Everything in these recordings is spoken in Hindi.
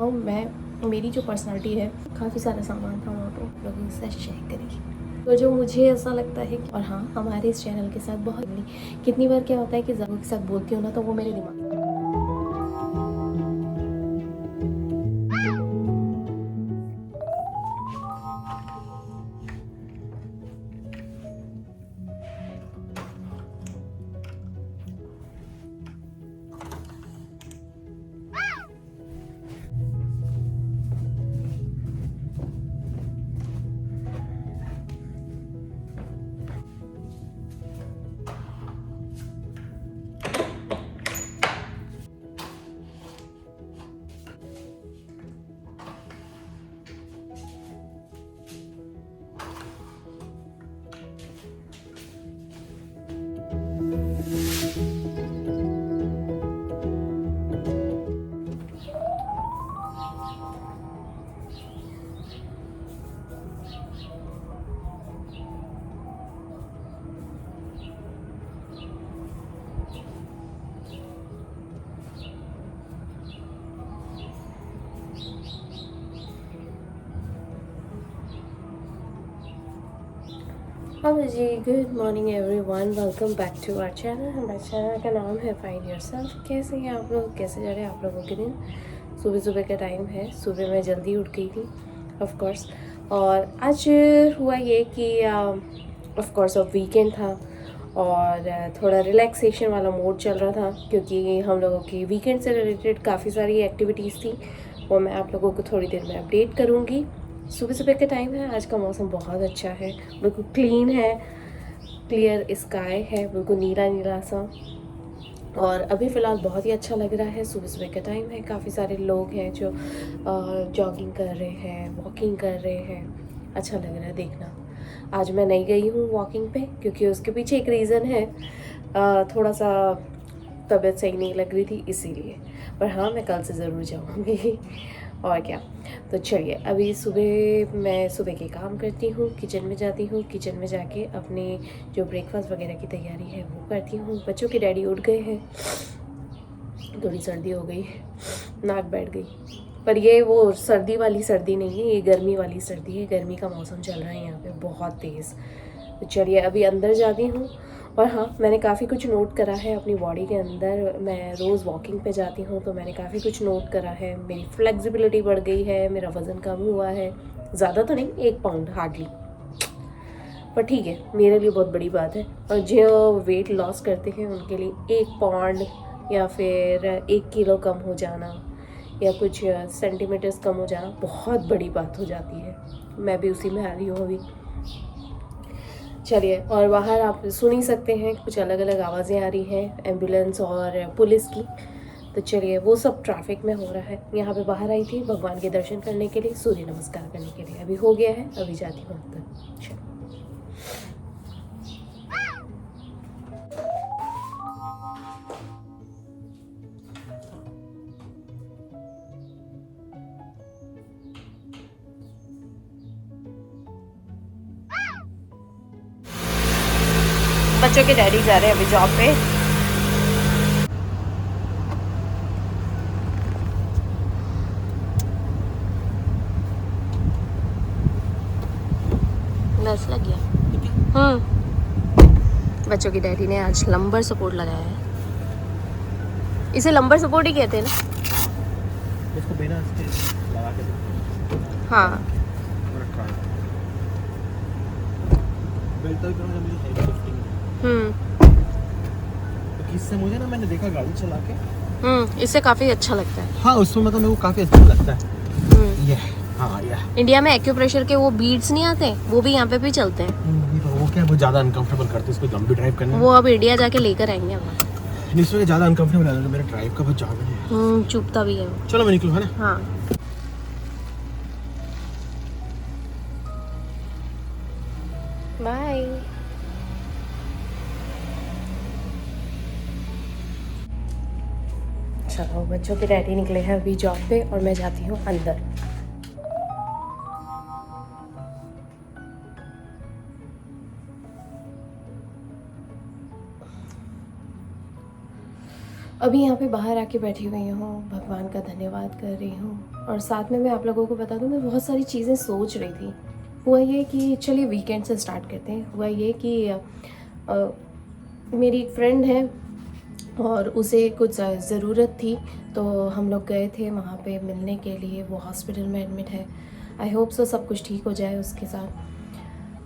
बताऊँ, मेरी जो पर्सनालिटी है, काफ़ी सारा सामान था वहाँ पे, लोगों से शेयर करेंगे तो जो मुझे ऐसा लगता है कि, और हाँ, हमारे इस चैनल के साथ बहुत कितनी बार क्या होता है कि ज़रूर के साथ बोलती हूँ ना तो वो मेरे दिमाग हेलो जी, good morning everyone, welcome back to our channel. हमारे चैनल का नाम है फाइंड योरसेल्फ। कैसे हैं आप लोग, कैसे जा रहे हैं आप लोगों के दिन? सुबह सुबह का टाइम है, सुबह मैं जल्दी उठ गई थी ऑफ कोर्स। और आज हुआ ये कि ऑफ कोर्स अब वीकेंड था और थोड़ा रिलैक्सेशन वाला मूड चल रहा था, क्योंकि हम लोगों की वीकेंड से रिलेटेड काफ़ी सारी एक्टिविटीज़ थी, वो मैं आप लोगों को थोड़ी देर में अपडेट करूँगी। सुबह सुबह का टाइम है, आज का मौसम बहुत अच्छा है, बिल्कुल क्लीन है, क्लियर स्काई है, बिल्कुल नीला नीला सा। और अभी फ़िलहाल बहुत ही अच्छा लग रहा है, सुबह सुबह का टाइम है, काफ़ी सारे लोग हैं जो जॉगिंग कर रहे हैं, वॉकिंग कर रहे हैं, अच्छा लग रहा है देखना। आज मैं नहीं गई हूँ वॉकिंग पे, क्योंकि उसके पीछे एक रीज़न है, थोड़ा सा तबीयत सही नहीं लग रही थी इसीलिए। पर हाँ, मैं कल से ज़रूर जाऊँगी और क्या। तो चलिए, अभी मैं सुबह के काम करती हूँ, किचन में जाती हूँ, किचन में जाके अपने जो ब्रेकफास्ट वगैरह की तैयारी है वो करती हूँ। बच्चों के डैडी उठ गए हैं, थोड़ी सर्दी हो गई, नाक बैठ गई, पर ये वो सर्दी वाली सर्दी नहीं है, ये गर्मी वाली सर्दी है। गर्मी का मौसम चल रहा है यहाँ पे बहुत तेज़। तो चलिए अभी अंदर जाती हूँ। और हाँ, मैंने काफ़ी कुछ नोट करा है अपनी बॉडी के अंदर। मैं रोज़ वॉकिंग पे जाती हूँ तो मैंने काफ़ी कुछ नोट करा है। मेरी फ्लेक्सिबिलिटी बढ़ गई है, मेरा वज़न कम हुआ है, ज़्यादा तो नहीं, 1 पाउंड हार्डली, पर ठीक है, मेरे लिए बहुत बड़ी बात है। और जो वेट लॉस करते हैं उनके लिए 1 पाउंड या फिर 1 किलो कम हो जाना या कुछ सेंटीमीटर्स कम हो जाना बहुत बड़ी बात हो जाती है। मैं भी उसी में आ रही हूँ अभी। चलिए, और बाहर आप सुन ही सकते हैं कुछ अलग अलग आवाज़ें आ रही हैं, एम्बुलेंस और पुलिस की। तो चलिए, वो सब ट्रैफिक में हो रहा है। यहाँ पे बाहर आई थी भगवान के दर्शन करने के लिए, सूर्य नमस्कार करने के लिए। अभी हो गया है, अभी जाती हूँ अंदर। चलो। बच्चों के डैडी जा रहे हैं अभी जॉब पे। बस लग गया। बच्चों की डैडी ने आज लंबर सपोर्ट लगाया है। इसे लंबर सपोर्ट ही कहते हैं ना? इसको बिना लगा के हाँ। बेल्ट तो मुझे हेवी लिफ्टिंग तो किससे मुझे ना, मैंने देखा गाड़ी चला के, इससे काफ़ी अच्छा लगता है। हाँ, उसमें मतलब मेरे को काफी अच्छा लगता है। ये हाँ, ये इंडिया में एक्यूप्रेशर के वो बीड्स नहीं आते, वो भी यहाँ पे भी चलते हैं। वो क्या है, वो ज्यादा अनकंफर्टेबल करते हैं इसको लंबी ड्राइव करने में। वो अब इंडिया जाके लेकर आएंगे हम। इसमें ज्यादा अनकंफर्टेबल लगता है, मेरा ड्राइव का बहुत ज्यादा है। चुभता भी है वो। चलो मैं निकलूँ, है ना? हाँ। बाय। चलो, बच्चों के डैडी निकले हैं अभी जॉब पे और मैं जाती हूँ अंदर। अभी यहाँ पे बाहर आके बैठी हुई हूँ, भगवान का धन्यवाद कर रही हूँ। और साथ में मैं आप लोगों को बता दूँ, मैं बहुत सारी चीज़ें सोच रही थी। हुआ ये कि चलिए वीकेंड से स्टार्ट करते हैं। हुआ ये कि मेरी एक फ्रेंड है और उसे कुछ ज़रूरत थी, तो हम लोग गए थे वहाँ पे मिलने के लिए। वो हॉस्पिटल में एडमिट है। आई होप सो सब कुछ ठीक हो जाए उसके साथ।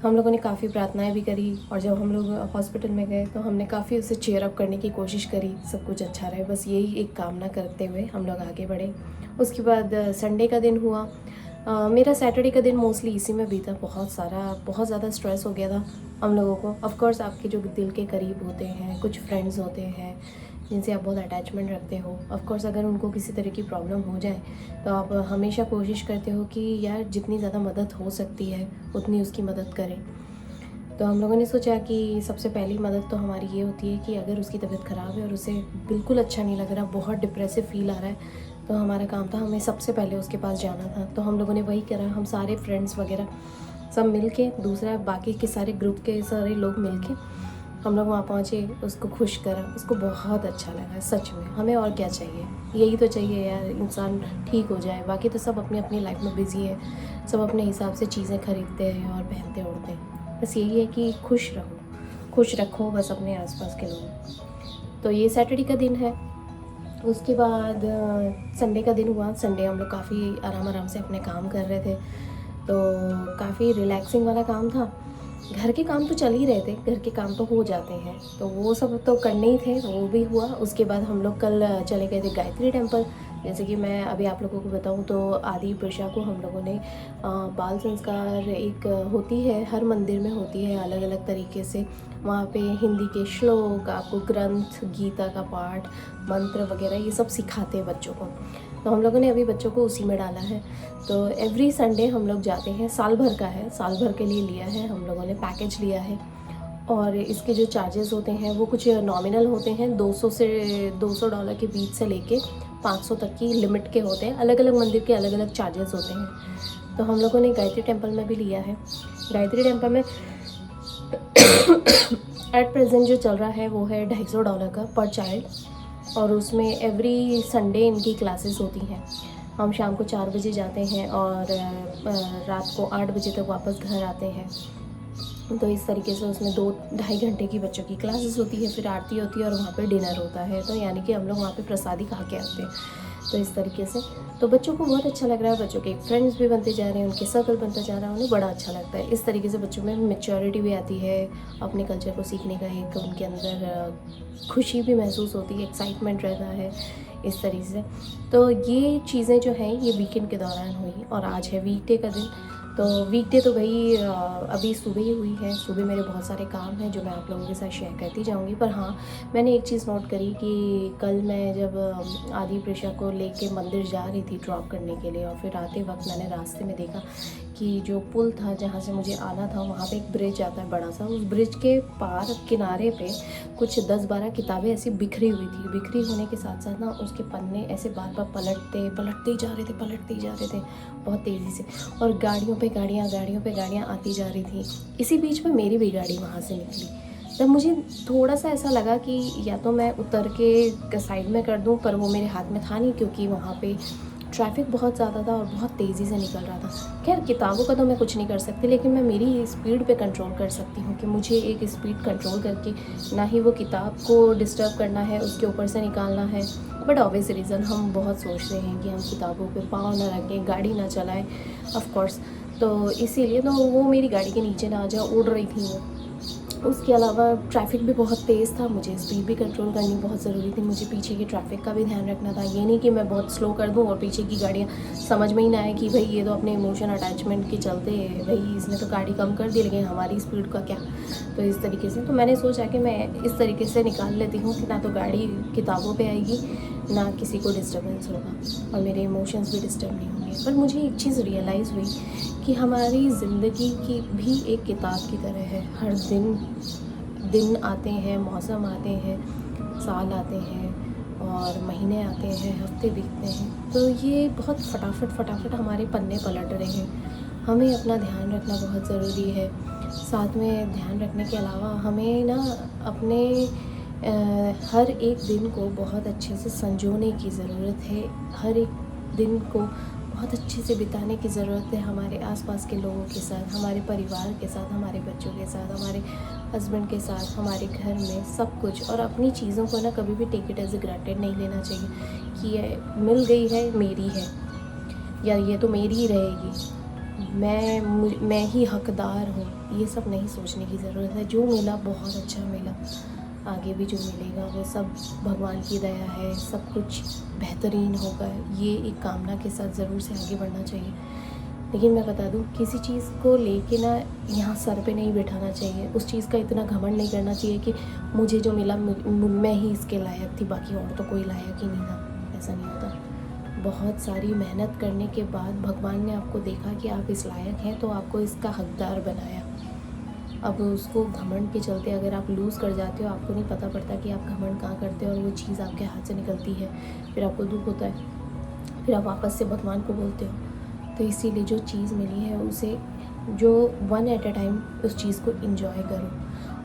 हम लोगों ने काफ़ी प्रार्थनाएं भी करी, और जब हम लोग हॉस्पिटल में गए तो हमने काफ़ी उसे चेयर अप करने की कोशिश करी, सब कुछ अच्छा रहे, बस यही एक कामना करते हुए हम लोग आगे बढ़े। उसके बाद संडे का दिन हुआ। मेरा सैटरडे का दिन मोस्टली इसी में बीता। बहुत ज़्यादा स्ट्रेस हो गया था हम लोगों को। ऑफ कोर्स आपके जो दिल के करीब होते हैं, कुछ फ्रेंड्स होते हैं जिनसे आप बहुत अटैचमेंट रखते हो, ऑफ कोर्स अगर उनको किसी तरह की प्रॉब्लम हो जाए तो आप हमेशा कोशिश करते हो कि यार जितनी ज़्यादा मदद हो सकती है उतनी उसकी मदद करें। तो हम लोगों ने सोचा कि सबसे पहली मदद तो हमारी ये होती है कि अगर उसकी तबीयत ख़राब है और उसे बिल्कुल अच्छा नहीं लग रहा, बहुत डिप्रेसिव फील आ रहा है, तो हमारा काम था हमें सबसे पहले उसके पास जाना था। तो हम लोगों ने वही करा। हम सारे फ्रेंड्स वगैरह सब मिल के, दूसरा बाकी के सारे ग्रुप के सारे लोग मिल के हम लोग वहाँ पहुँचे, उसको खुश करा। उसको बहुत अच्छा लगा सच में। हमें और क्या चाहिए, यही तो चाहिए यार, इंसान ठीक हो जाए। बाकी तो सब अपनी अपनी लाइफ में बिज़ी है, सब अपने हिसाब से चीज़ें खरीदते हैं और पहनते ओढ़ते हैं। बस यही है कि खुश रहो, खुश रखो बस अपने आसपास के लोग। तो ये सैटरडे का दिन है। उसके बाद संडे का दिन हुआ। संडे हम लोग काफ़ी आराम से अपने काम कर रहे थे, तो काफ़ी रिलैक्सिंग वाला काम था। घर के काम तो चल ही रहे थे, घर के काम तो हो जाते हैं, तो वो सब तो करने ही थे, वो भी हुआ। उसके बाद हम लोग कल चले गए थे गायत्री टेम्पल। जैसे कि मैं अभी आप लोगों को बताऊं तो आदि प्रशा को हम लोगों ने बाल संस्कार एक होती है, हर मंदिर में होती है अलग अलग तरीके से। वहाँ पे हिंदी के श्लोक, आपको ग्रंथ, गीता का पाठ, मंत्र वगैरह ये सब सिखाते हैं बच्चों को। तो हम लोगों ने अभी बच्चों को उसी में डाला है। तो एवरी संडे हम लोग जाते हैं। साल भर का है, साल भर के लिए लिया है हम लोगों ने, पैकेज लिया है। और इसके जो चार्जेस होते हैं वो कुछ नॉमिनल होते हैं, $200 के बीच से लेके 500 तक की लिमिट के होते हैं। अलग अलग मंदिर के अलग अलग चार्जेस होते हैं। तो हम लोगों ने गायत्री टेम्पल में भी लिया है। गायत्री टेम्पल में एट प्रेजेंट जो चल रहा है वो है $250 का पर चाइल्ड। और उसमें एवरी संडे इनकी क्लासेस होती हैं। हम शाम को 4 बजे जाते हैं और रात को 8 बजे तक वापस घर आते हैं। तो इस तरीके से उसमें 2-2.5 घंटे की बच्चों की क्लासेस होती है, फिर आरती होती है और वहाँ पे डिनर होता है। तो यानी कि हम लोग वहाँ पे प्रसादी खा के आते हैं। तो इस तरीके से तो बच्चों को बहुत अच्छा लग रहा है। बच्चों के फ्रेंड्स भी बनते जा रहे हैं, उनके सर्कल बनता जा रहा है, उन्हें बड़ा अच्छा लगता है। इस तरीके से बच्चों में मैच्योरिटी भी आती है, अपने कल्चर को सीखने का एक उनके अंदर खुशी भी महसूस होती है, एक्साइटमेंट रहता है इस तरीके से। तो ये चीज़ें जो हैं ये वीकेंड के दौरान हुई। और आज है वीकडे का दिन। तो वीकडे तो भाई अभी सुबह ही हुई है। सुबह मेरे बहुत सारे काम हैं जो मैं आप लोगों के साथ शेयर करती जाऊंगी। पर हाँ, मैंने एक चीज़ नोट करी कि कल मैं जब आदि प्रशा को लेके मंदिर जा रही थी ड्रॉप करने के लिए, और फिर आते वक्त मैंने रास्ते में देखा कि जो पुल था जहाँ से मुझे आना था वहाँ पे एक ब्रिज आता है बड़ा सा। उस ब्रिज के पार किनारे पे कुछ 10-12 किताबें ऐसी बिखरी हुई थी। बिखरी होने के साथ साथ ना उसके पन्ने ऐसे बार बार पलटते ही जा रहे थे बहुत तेज़ी से। और गाड़ियों पे गाड़ियाँ आती जा रही थी। इसी बीच में मेरी भी गाड़ी वहाँ से निकली। तब मुझे थोड़ा सा ऐसा लगा कि या तो मैं उतर के साइड में कर दूं, पर वो मेरे हाथ में था नहीं क्योंकि वहाँ पे ट्रैफिक बहुत ज़्यादा था और बहुत तेज़ी से निकल रहा था। खैर किताबों का तो मैं कुछ नहीं कर सकती, लेकिन मैं मेरी स्पीड पे कंट्रोल कर सकती हूँ कि मुझे एक स्पीड कंट्रोल करके ना ही वो किताब को डिस्टर्ब करना है, उसके ऊपर से निकालना है। बट ऑब्वियस रीज़न हम बहुत सोचते हैं कि हम किताबों पे पाँव ना रखें, गाड़ी ना चलाएं ऑफ कोर्स। तो इसीलिए तो वो मेरी गाड़ी के नीचे ना आ जाए, उड़ रही थी वो। उसके अलावा ट्रैफिक भी बहुत तेज़ था, मुझे स्पीड भी कंट्रोल करनी बहुत ज़रूरी थी। मुझे पीछे की ट्रैफिक का भी ध्यान रखना था। ये नहीं कि मैं बहुत स्लो कर दूं और पीछे की गाड़ियाँ समझ में ही ना आए कि भाई ये तो अपने इमोशन अटैचमेंट के चलते भाई इसने तो गाड़ी कम कर दी, लेकिन हमारी स्पीड का क्या। तो इस तरीके से तो मैंने सोचा कि मैं इस तरीके से निकाल लेती हूँ कि ना तो गाड़ी किताबों पर आएगी, ना किसी को डिस्टर्बेंस होगा और मेरे इमोशंस भी डिस्टर्ब नहीं होंगे। पर मुझे एक चीज़ रियलाइज़ हुई कि हमारी ज़िंदगी की भी एक किताब की तरह है। हर दिन आते हैं, मौसम आते हैं, साल आते हैं और महीने आते हैं, हफ्ते बीतते हैं। तो ये बहुत फटाफट हमारे पन्ने पलट रहे हैं। हमें अपना ध्यान रखना बहुत ज़रूरी है। साथ में ध्यान रखने के अलावा हमें ना अपने हर एक दिन को बहुत अच्छे से संजोने की ज़रूरत है, हर एक दिन को बहुत अच्छे से बिताने की ज़रूरत है हमारे आसपास के लोगों के साथ, हमारे परिवार के साथ, हमारे बच्चों के साथ, हमारे हस्बैंड के साथ, हमारे घर में सब कुछ। और अपनी चीज़ों को ना कभी भी take it as a granted नहीं लेना चाहिए कि ये मिल गई है, मेरी है, या ये तो मेरी ही रहेगी, मैं ही हकदार हूँ। ये सब नहीं सोचने की ज़रूरत है। जो मिला बहुत अच्छा मिला, आगे भी जो मिलेगा वो सब भगवान की दया है, सब कुछ बेहतरीन होगा, ये एक कामना के साथ ज़रूर से आगे बढ़ना चाहिए। लेकिन मैं बता दूँ, किसी चीज़ को लेके ना यहाँ सर पे नहीं बिठाना चाहिए, उस चीज़ का इतना घमंड नहीं करना चाहिए कि मुझे जो मिला मैं ही इसके लायक थी, बाकी और तो कोई लायक ही नहीं था। ऐसा नहीं होता। बहुत सारी मेहनत करने के बाद भगवान ने आपको देखा कि आप इस लायक हैं, तो आपको इसका हकदार बनाया। अब उसको घमंड के चलते अगर आप लूज़ कर जाते हो, आपको नहीं पता पड़ता कि आप घमंड कहाँ करते हो और वो चीज़ आपके हाथ से निकलती है, फिर आपको दुख होता है, फिर आप वापस से भगवान को बोलते हो। तो इसीलिए जो चीज़ मिली है उसे जो वन एट अ टाइम उस चीज़ को एंजॉय करो।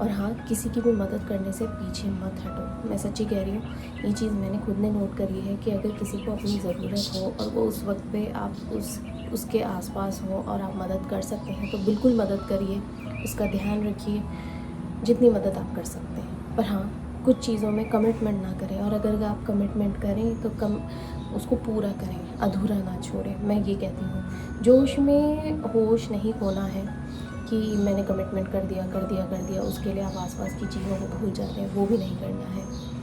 और हाँ, किसी की भी मदद करने से पीछे मत हटो। मैं सच्ची कह रही हूँ, ये चीज़ मैंने खुद ने नोट करी है कि अगर किसी को अपनी ज़रूरत हो और वो उस वक्त पे आप उसके आसपास हो और आप मदद कर सकते हैं तो बिल्कुल मदद करिए, उसका ध्यान रखिए जितनी मदद आप कर सकते हैं। पर हाँ, कुछ चीज़ों में कमिटमेंट ना करें, और अगर आप कमिटमेंट करें तो उसको पूरा करें, अधूरा ना छोड़ें। मैं ये कहती हूँ, जोश में होश नहीं खोना है कि मैंने कमिटमेंट कर दिया, उसके लिए आप आसपास की चीज़ों को भूल जाते हैं, वो भी नहीं करना है।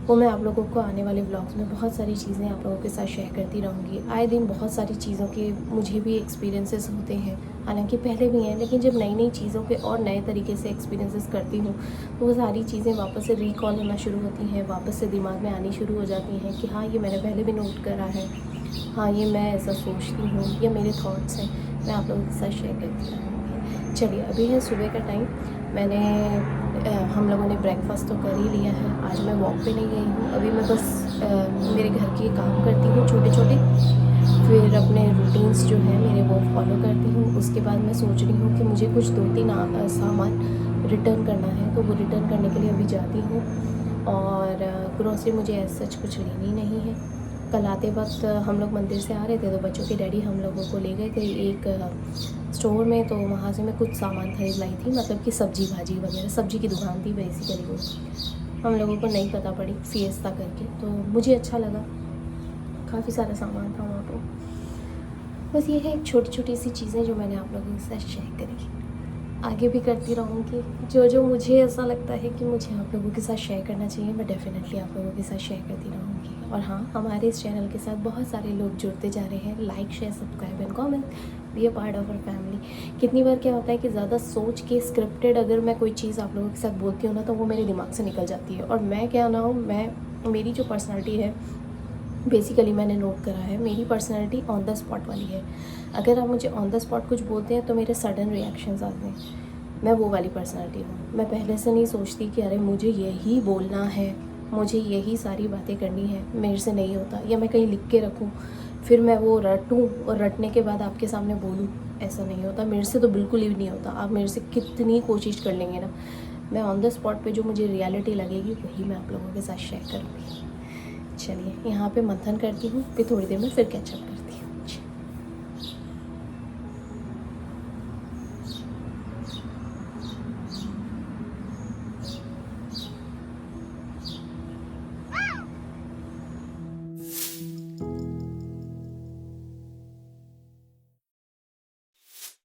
वो मैं आप लोगों को आने वाले व्लॉग्स में बहुत सारी चीज़ें आप लोगों के साथ शेयर करती रहूँगी। आए दिन बहुत सारी चीज़ों के मुझे भी एक्सपीरियंसेस होते हैं, हालांकि पहले भी हैं, लेकिन जब नई नई चीज़ों के और नए तरीके से एक्सपीरियंसेस करती हूँ तो वो सारी चीज़ें वापस से रिकॉल होना शुरू होती हैं, वापस से दिमाग में आनी शुरू हो जाती हैं कि हाँ, ये मैंने पहले भी नोट करा है, हाँ, ये मैं ऐसा सोचती हूँ, ये मेरे थॉट्स हैं, मैं आप लोगों के साथ शेयर करती रहूँगी। चलिए, अभी है सुबह का टाइम। हम लोगों ने ब्रेकफास्ट तो कर ही लिया है। आज मैं वॉक पे नहीं गई हूँ, अभी मैं बस मेरे घर के काम करती हूँ छोटे छोटे, फिर अपने रूटीन्स जो हैं मेरे वो फॉलो करती हूँ। उसके बाद मैं सोच रही हूँ कि मुझे कुछ 2-3 सामान रिटर्न करना है, तो वो रिटर्न करने के लिए अभी जाती हूँ। और ग्रॉसरी मुझे ऐसा सच कुछ लेनी नहीं है। कल आते वक्त हम लोग मंदिर से आ रहे थे तो बच्चों के डैडी हम लोगों को ले गए थे एक स्टोर में, तो वहाँ से मैं कुछ सामान खरीद लाई थी, मतलब कि सब्जी भाजी वगैरह, सब्जी की दुकान थी बेसिकली वो। हम लोगों को नहीं पता पड़ी फिएस्ता करके, तो मुझे अच्छा लगा, काफ़ी सारा सामान था वहाँ पर। बस ये है एक छोटी छोटी सी चीज़ें जो मैंने आप लोगों के साथ शेयर करी। आगे भी करती रहूँगी, जो जो मुझे ऐसा लगता है कि मुझे आप लोगों के साथ शेयर करना चाहिए, मैं डेफ़िनेटली आप लोगों के साथ शेयर करती रहूँगी। और हाँ, हमारे इस चैनल के साथ बहुत सारे लोग जुड़ते जा रहे हैं। Like, share, subscribe and comment, be a part of our family. कितनी बार क्या होता है कि ज़्यादा सोच के स्क्रिप्टेड अगर मैं कोई चीज़ आप लोगों के साथ बोलती हूँ ना, तो वो मेरे दिमाग से निकल जाती है। और मैं क्या ना हूँ, मेरी जो पर्सनैलिटी है, बेसिकली मैंने नोट करा है, मेरी पर्सनैलिटी ऑन द स्पॉट वाली है। अगर आप मुझे ऑन द स्पॉट कुछ बोलते हैं तो मेरे सडन रिएक्शंस आते हैं। मैं वो वाली पर्सनैलिटी हूँ। मैं पहले से नहीं सोचती कि अरे मुझे यही बोलना है, मुझे यही सारी बातें करनी है, मेरे से नहीं होता, या मैं कहीं लिख के रखूँ फिर मैं वो रटूँ और रटने के बाद आपके सामने बोलूँ, ऐसा नहीं होता मेरे से, तो बिल्कुल ही नहीं होता। आप मेरे से कितनी कोशिश कर लेंगे ना, मैं ऑन द स्पॉट पे जो मुझे रियलिटी लगेगी वही मैं आप लोगों के साथ शेयर करूँगी। चलिए, यहाँ पे मंथन करती हूँ, फिर थोड़ी देर में फिर कैचअप